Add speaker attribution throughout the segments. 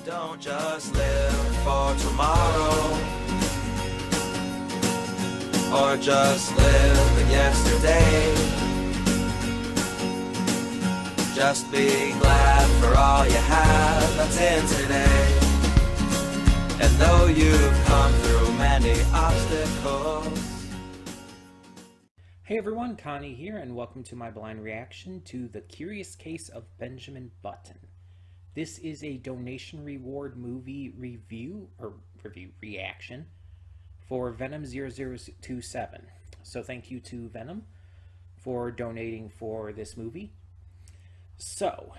Speaker 1: Don't just live for tomorrow, or just live in yesterday. Just be glad for all you have that's in today. And though you've come through many obstacles.
Speaker 2: Hey everyone, Connie here, and welcome to my blind reaction to The Curious Case of Benjamin Button. This is a donation reward movie reaction for Venom 0027. So thank you to Venom for donating for this movie. So,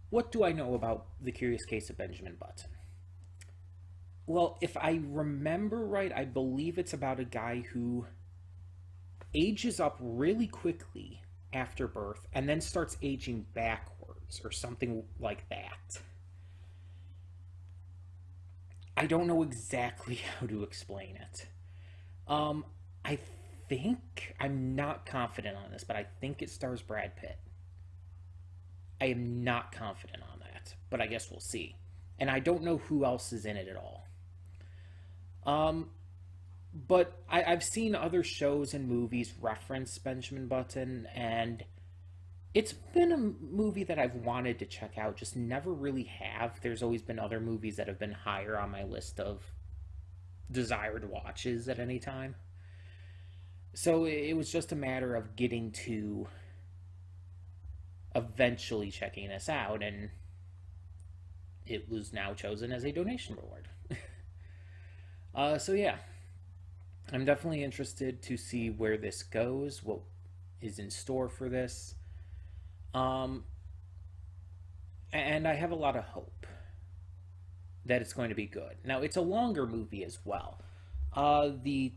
Speaker 2: what do I know about The Curious Case of Benjamin Button? Well, if I remember right, I believe it's about a guy who ages up really quickly after birth and then starts aging backwards or something like that. I don't know exactly how to explain it. I think, I'm not confident on this, but I think it stars Brad Pitt. I am not confident on that, but I guess we'll see. And I don't know who else is in it at all. But I've seen other shows and movies reference Benjamin Button, and it's been a movie that I've wanted to check out, just never really have. There's always been other movies that have been higher on my list of desired watches at any time. So it was just a matter of getting to eventually checking this out, and it was now chosen as a donation reward. So yeah, I'm definitely interested to see where this goes, what is in store for this. And I have a lot of hope that it's going to be good. Now, it's a longer movie as well. The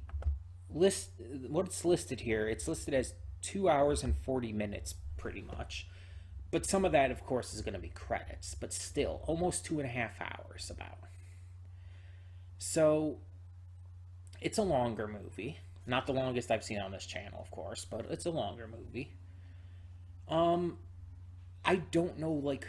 Speaker 2: list, what's listed here, it's listed as 2 hours and 40 minutes pretty much. But some of that, of course, is going to be credits, but still, almost 2.5 hours about. So, it's a longer movie. Not the longest I've seen on this channel, of course, but it's a longer movie. I don't know, like,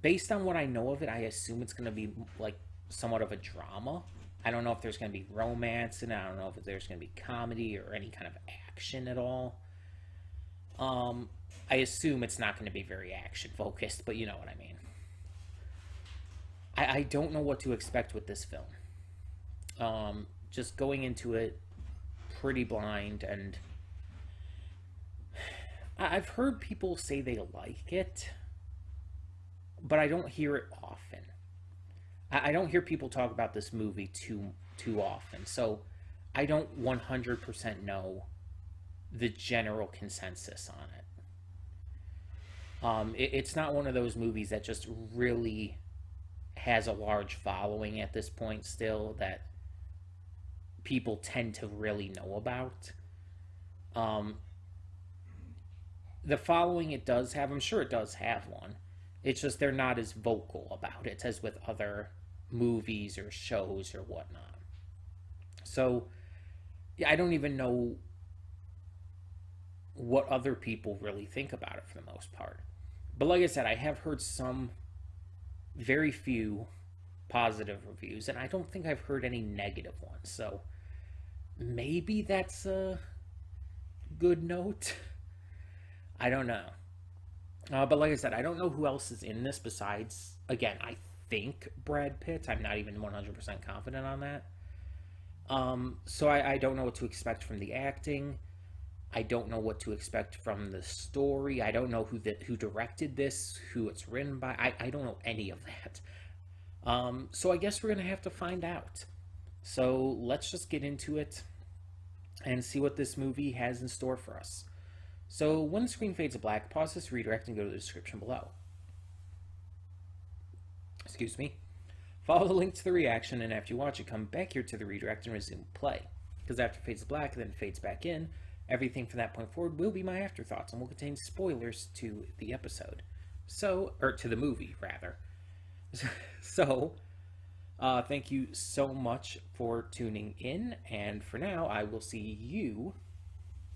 Speaker 2: based on what I know of it, I assume it's going to be, like, somewhat of a drama. I don't know if there's going to be romance in it. I don't know if there's going to be comedy or any kind of action at all. I assume it's not going to be very action-focused, but you know what I mean. I don't know what to expect with this film. Just going into it pretty blind, and I've heard people say they like it, but I don't hear it often. I don't hear people talk about this movie too often, so I don't 100% know the general consensus on it. It's not one of those movies that just really has a large following at this point still that people tend to really know about. The following it does have, I'm sure it does have one. It's just they're not as vocal about it as with other movies or shows or whatnot. So, yeah, I don't even know what other people really think about it for the most part. But like I said, I have heard some very few positive reviews, and I don't think I've heard any negative ones. So maybe that's a good note. I don't know. But like I said, I don't know who else is in this besides, again, I think Brad Pitt. I'm not even 100% confident on that. So I don't know what to expect from the acting. I don't know what to expect from the story. I don't know who directed this, who it's written by. I don't know any of that. So I guess we're going to have to find out. So let's just get into it and see what this movie has in store for us. So when the screen fades to black, pause this redirect and go to the description below. Excuse me. Follow the link to the reaction, and after you watch it, come back here to the redirect and resume play. Because after it fades to black and then fades back in, everything from that point forward will be my afterthoughts and will contain spoilers to the episode. So, or to the movie, rather. So, thank you so much for tuning in, and for now, I will see you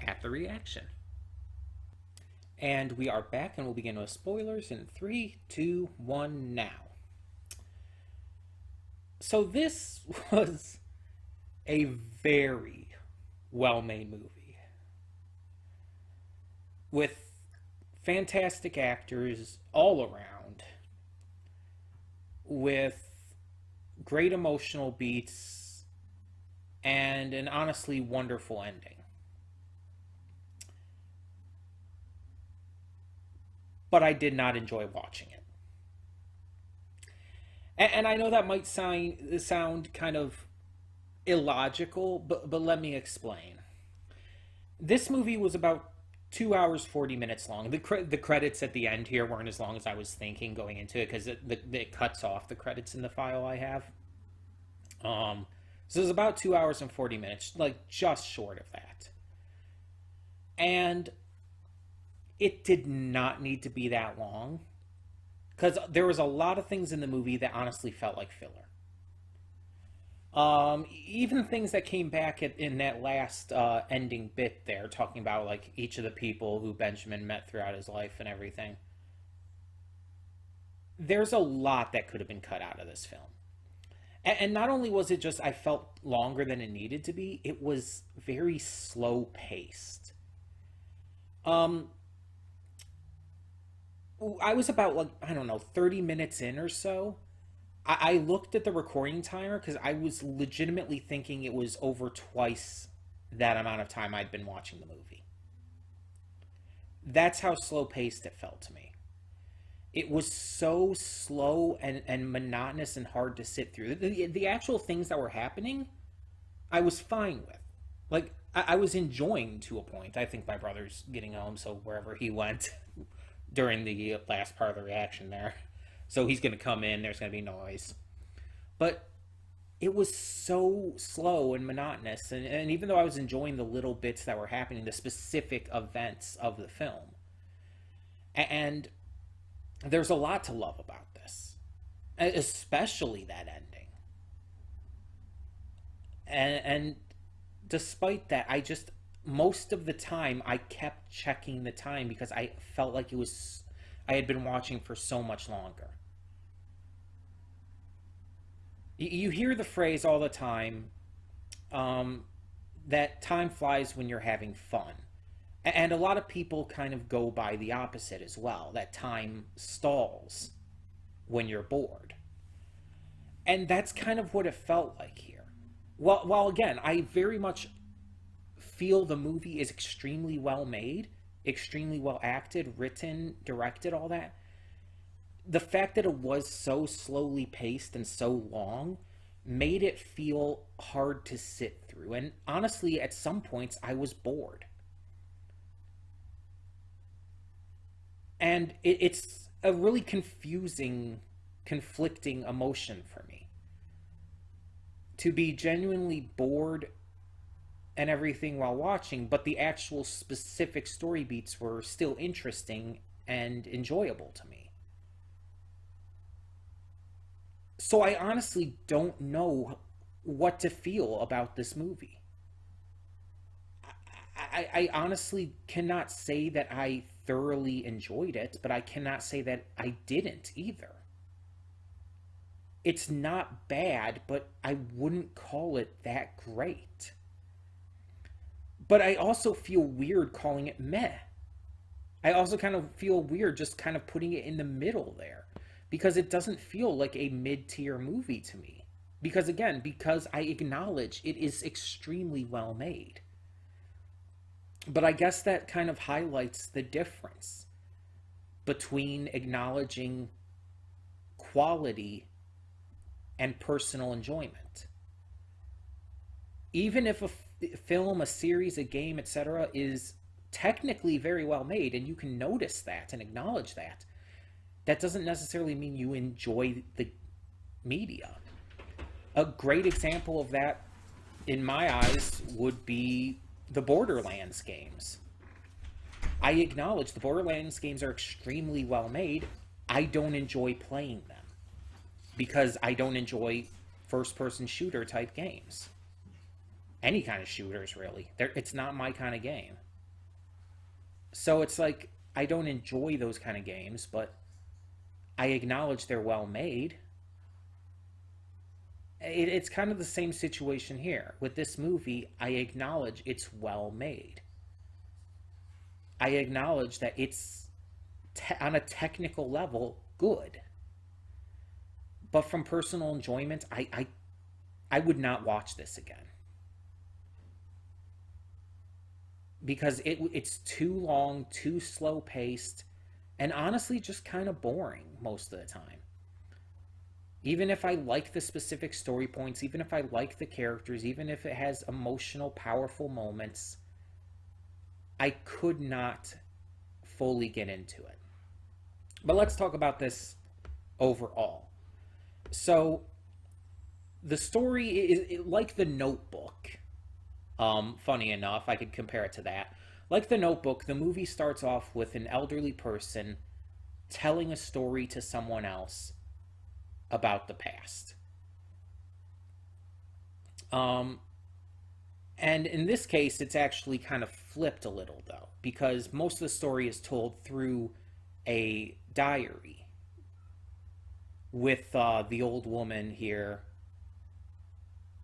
Speaker 2: at the reaction. And we are back, and we'll begin with spoilers in 3, 2, 1, now. So this was a very well-made movie with fantastic actors all around, with great emotional beats, and an honestly wonderful ending. But I did not enjoy watching it. And I know that might sound kind of illogical, but let me explain. This movie was about 2 hours 40 minutes long. The credits at the end here weren't as long as I was thinking going into it because it cuts off the credits in the file I have. So it was about 2 hours and 40 minutes, like just short of that. And it did not need to be that long because there was a lot of things in the movie that honestly felt like filler. Even things that came back in that last ending bit there, talking about like each of the people who Benjamin met throughout his life and everything. There's a lot that could have been cut out of this film. And not only was it just I felt longer than it needed to be, it was very slow paced. Um, I was about like I don't know 30 minutes in or so. I looked at the recording timer because I was legitimately thinking it was over twice that amount of time I'd been watching the movie. That's how slow paced it felt to me. It was so slow and monotonous and hard to sit through. The actual things that were happening, I was fine with. Like, I was enjoying to a point. I think my brother's getting home, so wherever he went during the last part of the reaction there. So he's going to come in, there's going to be noise. But it was so slow and monotonous. And even though I was enjoying the little bits that were happening, the specific events of the film, and there's a lot to love about this, especially that ending. And despite that, most of the time, I kept checking the time because I felt like I had been watching for so much longer. You hear the phrase all the time that time flies when you're having fun. And a lot of people kind of go by the opposite as well, that time stalls when you're bored. And that's kind of what it felt like here. While again, I very much feel the movie is extremely well made, extremely well acted, written, directed, all that. The fact that it was so slowly paced and so long made it feel hard to sit through. And honestly, at some points, I was bored. And it's a really confusing, conflicting emotion for me. To be genuinely bored and everything while watching, but the actual specific story beats were still interesting and enjoyable to me. So I honestly don't know what to feel about this movie. I honestly cannot say that I thoroughly enjoyed it, but I cannot say that I didn't either. It's not bad, but I wouldn't call it that great. But I also feel weird calling it meh. I also kind of feel weird just kind of putting it in the middle there because it doesn't feel like a mid-tier movie to me. Because I acknowledge it is extremely well made. But I guess that kind of highlights the difference between acknowledging quality and personal enjoyment. Even if a film, a series, a game, etc., is technically very well made, and you can notice that and acknowledge that, that doesn't necessarily mean you enjoy the media. A great example of that, in my eyes, would be the Borderlands games. I acknowledge the Borderlands games are extremely well made. I don't enjoy playing them because I don't enjoy first-person shooter type games. Any kind of shooters, really. It's not my kind of game. So it's like, I don't enjoy those kind of games, but I acknowledge they're well made. it's kind of the same situation here. With this movie, I acknowledge it's well made. I acknowledge that it's on a technical level good. But from personal enjoyment, I would not watch this again. Because it's too long, too slow paced, and honestly just kind of boring most of the time. Even if I like the specific story points, even if I like the characters, even if it has emotional, powerful moments, I could not fully get into it. But let's talk about this overall. So, the story is like The Notebook. Funny enough, I could compare it to that. Like The Notebook, the movie starts off with an elderly person telling a story to someone else about the past. And in this case, it's actually kind of flipped a little, though, because most of the story is told through a diary with the old woman here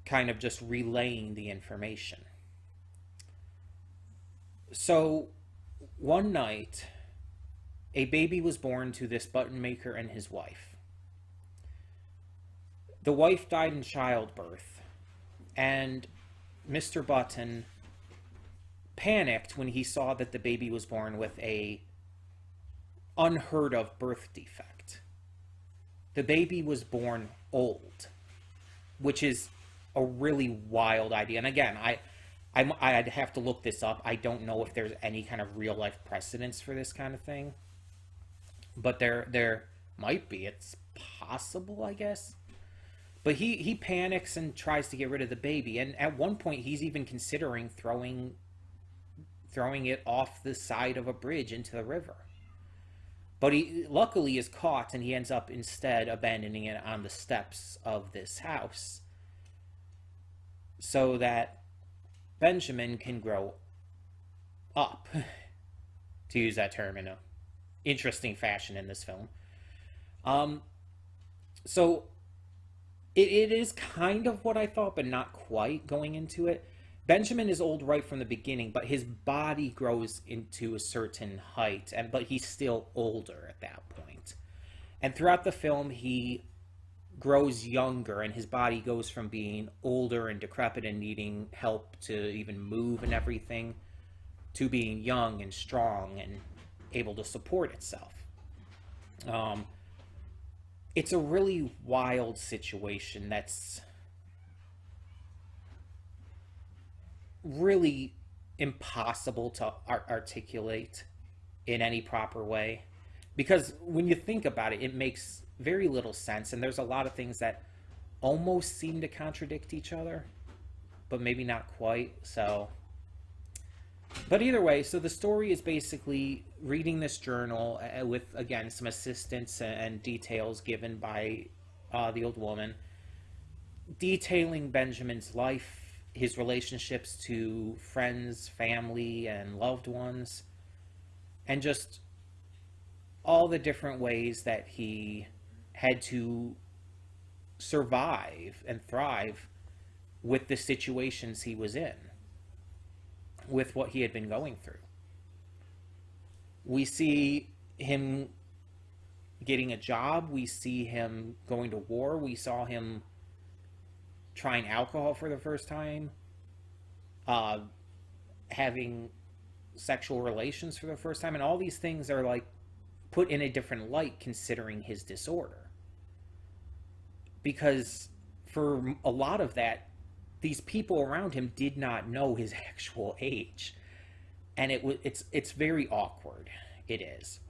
Speaker 2: kind of just relaying the information. So, one night, a baby was born to this button maker and his wife. The wife died in childbirth, and Mr. Button panicked when he saw that the baby was born with a unheard of birth defect. The baby was born old, which is a really wild idea. And again, I'd have to look this up. I don't know if there's any kind of real life precedence for this kind of thing, but there might be. It's possible, I guess. But he panics and tries to get rid of the baby, and at one point he's even considering throwing it off the side of a bridge into the river. But he luckily is caught, and he ends up instead abandoning it on the steps of this house so that Benjamin can grow up, to use that term in a interesting fashion in this film. So it is kind of what I thought, but not quite going into it. Benjamin is old right from the beginning, but his body grows into a certain height, but he's still older at that point. And throughout the film, he grows younger, and his body goes from being older and decrepit and needing help to even move and everything, to being young and strong and able to support itself. It's a really wild situation that's really impossible to articulate in any proper way, because when you think about it, it makes very little sense, and there's a lot of things that almost seem to contradict each other, but maybe not quite. So, but either way, so the story is basically reading this journal with, again, some assistance and details given by the old woman, detailing Benjamin's life, his relationships to friends, family, and loved ones, and just all the different ways that he had to survive and thrive with the situations he was in, with what he had been going through. We see him getting a job, we see him going to war, we saw him trying alcohol for the first time, having sexual relations for the first time, and all these things are like put in a different light considering his disorder. Because for a lot of that, these people around him did not know his actual age, and it's very awkward. It is.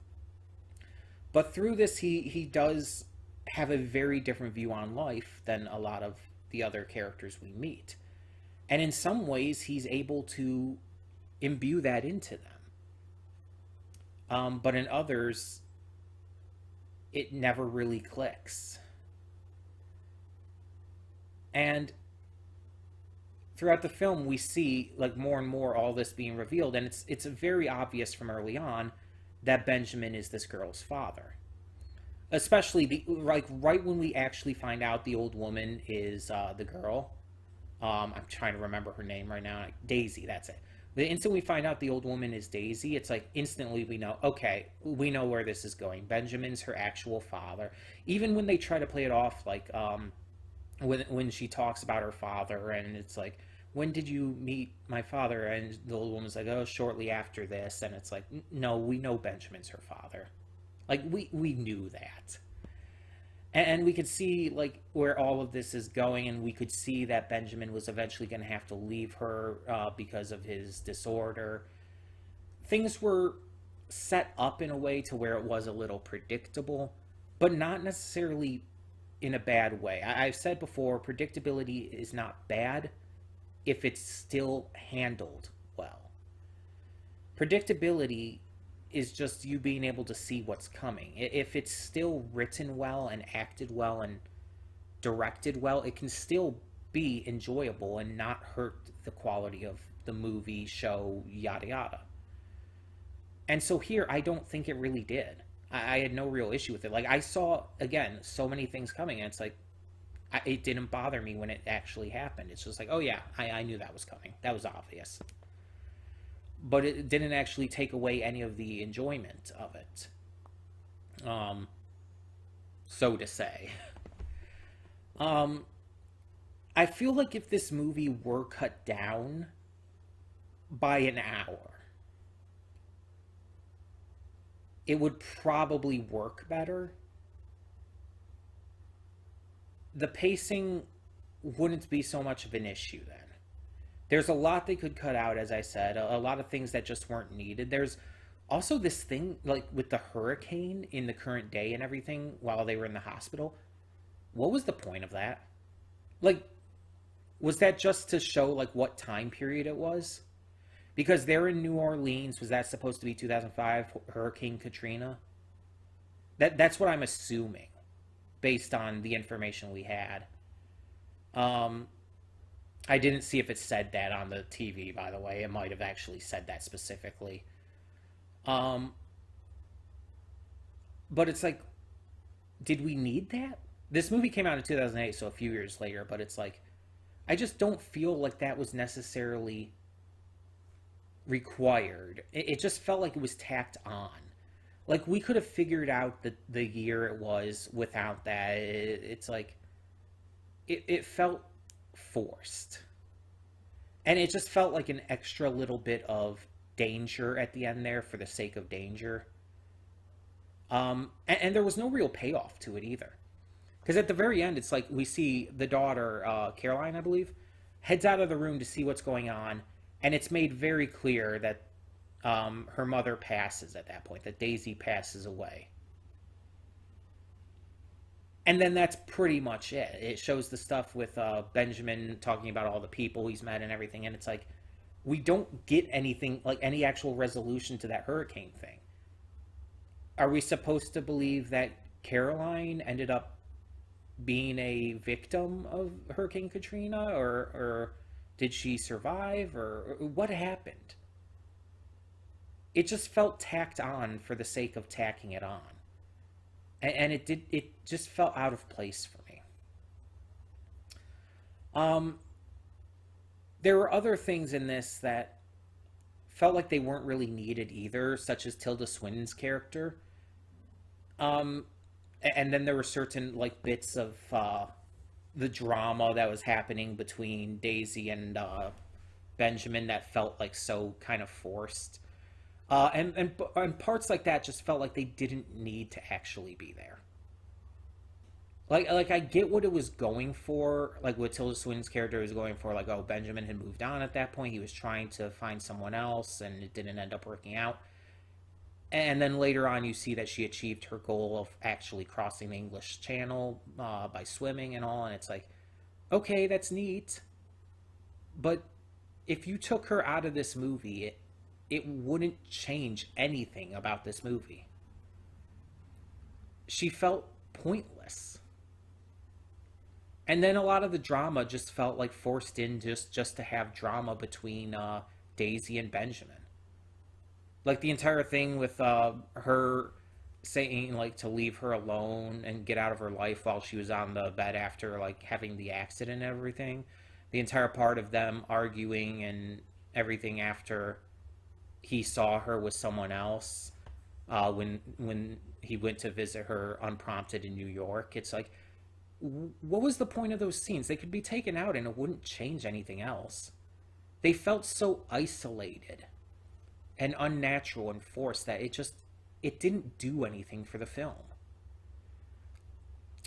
Speaker 2: But through this, he does have a very different view on life than a lot of the other characters we meet, and in some ways, he's able to imbue that into them. But in others, it never really clicks. And throughout the film, we see like more and more all this being revealed, and it's very obvious from early on that Benjamin is this girl's father. especially like right when we actually find out the old woman is the girl. I'm trying to remember her name right now. Like, Daisy, that's it. The instant we find out the old woman is Daisy, it's like instantly we know, okay, we know where this is going. Benjamin's her actual father. Even when they try to play it off, like when she talks about her father, and it's like, when did you meet my father? And the old woman's like, oh, shortly after this. And it's like, no, we know Benjamin's her father. Like we knew that. And we could see like where all of this is going, and we could see that Benjamin was eventually going to have to leave her because of his disorder. Things were set up in a way to where it was a little predictable, but not necessarily in a bad way. I've said before, predictability is not bad if it's still handled well. Predictability is just you being able to see what's coming. If it's still written well and acted well and directed well, it can still be enjoyable and not hurt the quality of the movie, show, yada yada. And so here, I don't think it really did. I had no real issue with it. Like, I saw, again, so many things coming, and it's like, it didn't bother me when it actually happened. It's just like, oh yeah, I knew that was coming. That was obvious. But it didn't actually take away any of the enjoyment of it, so to say. I feel like if this movie were cut down by an hour, it would probably work better. The pacing wouldn't be so much of an issue then. There's a lot they could cut out, as I said, a lot of things that just weren't needed. There's also this thing, like, with the hurricane in the current day and everything while they were in the hospital. What was the point of that? Like, was that just to show, like, what time period it was? Because they're in New Orleans. Was that supposed to be 2005, Hurricane Katrina? That's what I'm assuming, based on the information we had. I didn't see if it said that on the TV, by the way. It might have actually said that specifically. But it's like, did we need that? This movie came out in 2008, so a few years later, but it's like, I just don't feel like that was necessarily required. It just felt like it was tacked on. Like, we could have figured out the year it was without that. It's like, it felt forced. And it just felt like an extra little bit of danger at the end there for the sake of danger. And there was no real payoff to it either. Because at the very end, it's like we see the daughter, Caroline, I believe, heads out of the room to see what's going on. And it's made very clear that her mother passes at that point, that Daisy passes away. And then that's pretty much it. It shows the stuff with Benjamin talking about all the people he's met and everything. And it's like, we don't get anything, like any actual resolution to that hurricane thing. Are we supposed to believe that Caroline ended up being a victim of Hurricane Katrina? Or did she survive? Or what happened? It just felt tacked on for the sake of tacking it on. And it just felt out of place for me. There were other things in this that felt like they weren't really needed either, such as Tilda Swinton's character. And then there were certain, like, bits of the drama that was happening between Daisy and Benjamin that felt like so kind of forced. And parts like that just felt like they didn't need to actually be there. Like I get what it was going for, like what Tilda Swinton's character was going for, like, oh, Benjamin had moved on at that point, he was trying to find someone else, and it didn't end up working out. And then later on, you see that she achieved her goal of actually crossing the English Channel by swimming and all, and it's like, okay, that's neat. But if you took her out of this movie, it wouldn't change anything about this movie. She felt pointless. And then a lot of the drama just felt like forced in just to have drama between Daisy and Benjamin. Like the entire thing with her saying like to leave her alone and get out of her life while she was on the bed after like having the accident and everything. The entire part of them arguing and everything after he saw her with someone else, when he went to visit her unprompted in New York. It's like, what was the point of those scenes? They could be taken out and it wouldn't change anything else. They felt so isolated and unnatural and forced that it didn't do anything for the film.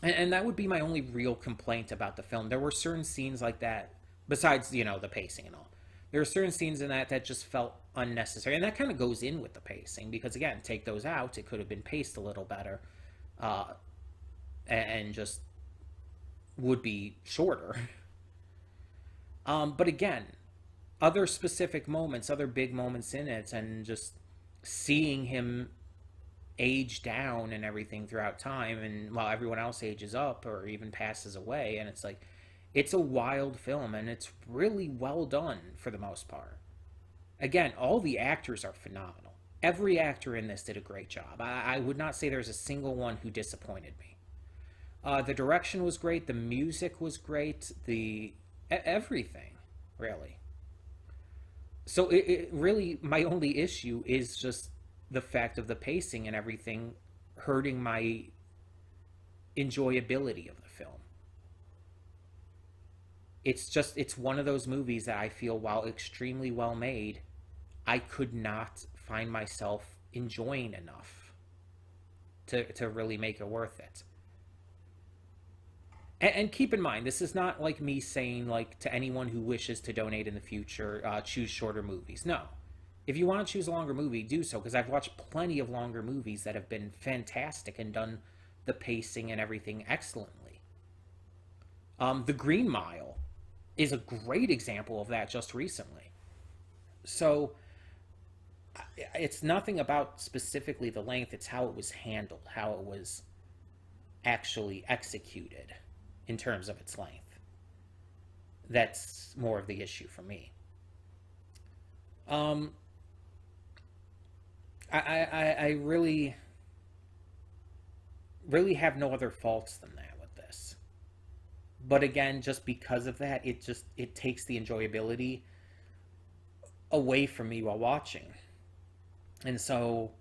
Speaker 2: And that would be my only real complaint about the film. There were certain scenes like that, besides, the pacing and all. There are certain scenes in that just felt unnecessary. And that kind of goes in with the pacing, because, again, take those out, it could have been paced a little better, and just would be shorter. But again, other specific moments, other big moments in it, and just seeing him age down and everything throughout time, and while everyone else ages up or even passes away, and it's like, it's a wild film, and it's really well done for the most part. Again, all the actors are phenomenal. Every actor in this did a great job. I would not say there's a single one who disappointed me. The direction was great, the music was great, everything, really. So it really, my only issue is just the fact of the pacing and everything hurting my enjoyability of the film. It's one of those movies that I feel, while extremely well made, I could not find myself enjoying enough to really make it worth it. And keep in mind, this is not like me saying, like, to anyone who wishes to donate in the future, choose shorter movies. No. If you want to choose a longer movie, do so, because I've watched plenty of longer movies that have been fantastic and done the pacing and everything excellently. The Green Mile is a great example of that just recently. So it's nothing about specifically the length, it's how it was handled, how it was actually executed in terms of its length. That's more of the issue for me. I really have no other faults than that with this. But again, just because of that, it takes the enjoyability away from me while watching. And so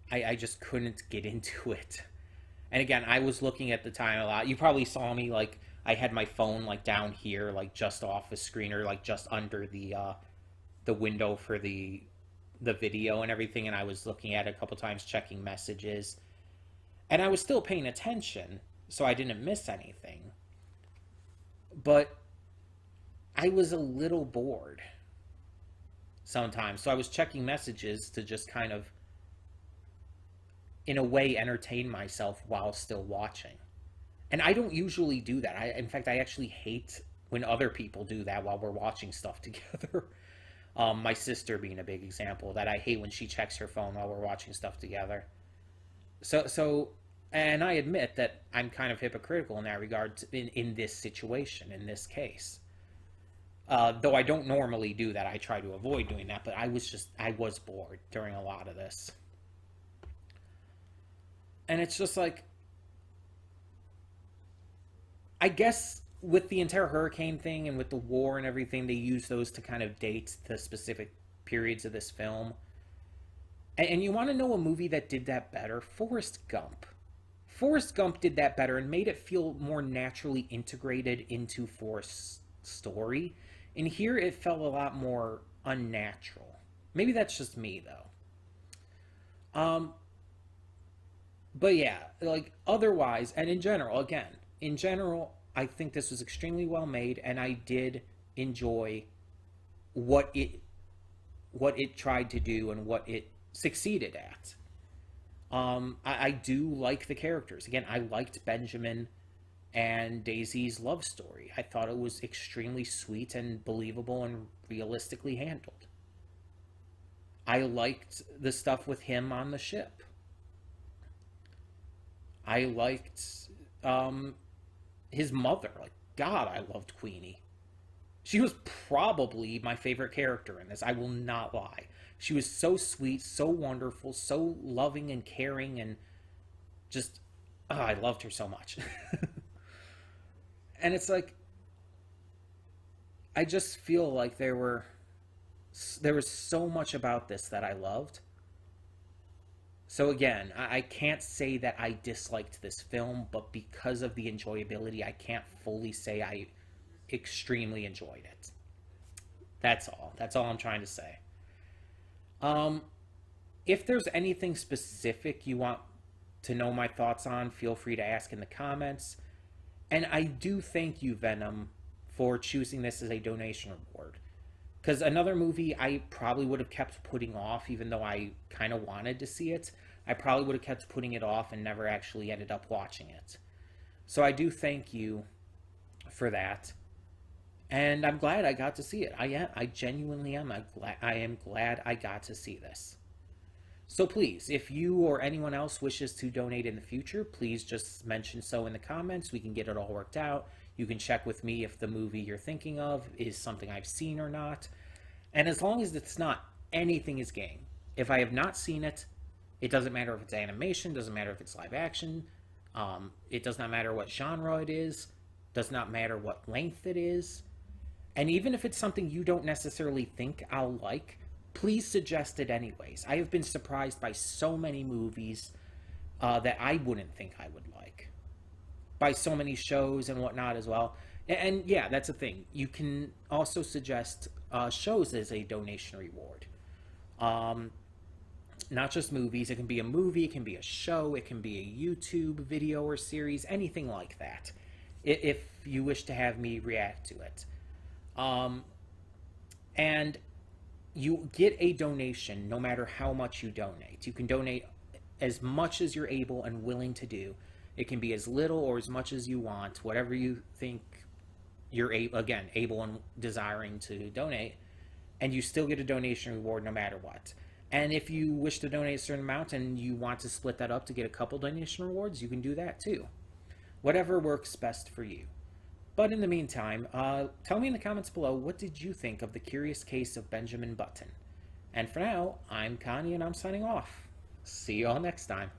Speaker 2: I just couldn't get into it. And again, I was looking at the time a lot. You probably saw me, like, I had my phone, like, down here, like, just off the screen, or, like, just under the window for the video and everything, and I was looking at it a couple times, checking messages. And I was still paying attention, so I didn't miss anything. But I was a little bored sometimes. So I was checking messages to just kind of, in a way, entertain myself while still watching. And I don't usually do that. In fact, I actually hate when other people do that while we're watching stuff together. My sister being a big example of that. I hate when she checks her phone while we're watching stuff together. So, and I admit that I'm kind of hypocritical in that regard in this situation, in this case. Though I don't normally do that. I try to avoid doing that, but I was bored during a lot of this. And it's just like, I guess with the entire hurricane thing and with the war and everything, they use those to kind of date the specific periods of this film. And you want to know a movie that did that better? Forrest Gump. Forrest Gump did that better and made it feel more naturally integrated into Forrest's story. And here it felt a lot more unnatural. Maybe that's just me, though. But yeah, like, otherwise, and in general, I think this was extremely well made, and I did enjoy what it tried to do and what it succeeded at. I do like the characters. Again, I liked Benjamin and Daisy's love story. I thought it was extremely sweet and believable and realistically handled. I liked the stuff with him on the ship. I liked his mother. Like, God, I loved Queenie. She was probably my favorite character in this. I will not lie. She was so sweet, so wonderful, so loving and caring, and just, oh, I loved her so much. And it's like, I just feel like there was so much about this that I loved. So again, I can't say that I disliked this film, but because of the enjoyability, I can't fully say I extremely enjoyed it. That's all. That's all I'm trying to say. Um, if there's anything specific you want to know my thoughts on, feel free to ask in the comments. And I do thank you, Venom, for choosing this as a donation reward. Because another movie I probably would have kept putting off, even though I kind of wanted to see it. I probably would have kept putting it off and never actually ended up watching it. So I do thank you for that. And I'm glad I got to see it. I genuinely am. I am glad I got to see this. So please, if you or anyone else wishes to donate in the future, please just mention so in the comments. We can get it all worked out. You can check with me if the movie you're thinking of is something I've seen or not. And as long as it's not, anything is game. If I have not seen it, it doesn't matter if it's animation, doesn't matter if it's live action, it does not matter what genre it is, does not matter what length it is. And even if it's something you don't necessarily think I'll like, please suggest it anyways. I have been surprised by so many movies that I wouldn't think I would like. By so many shows and whatnot as well. And yeah, that's the thing. You can also suggest shows as a donation reward. Not just movies. It can be a movie, it can be a show, it can be a YouTube video or series, anything like that. If you wish to have me react to it. And you get a donation no matter how much you donate. You can donate as much as you're able and willing to do. It can be as little or as much as you want, whatever you think you're able and desiring to donate, and you still get a donation reward no matter what. And if you wish to donate a certain amount and you want to split that up to get a couple donation rewards, you can do that too. Whatever works best for you. But in the meantime, tell me in the comments below, what did you think of The Curious Case of Benjamin Button? And for now, I'm Connie and I'm signing off. See you all next time.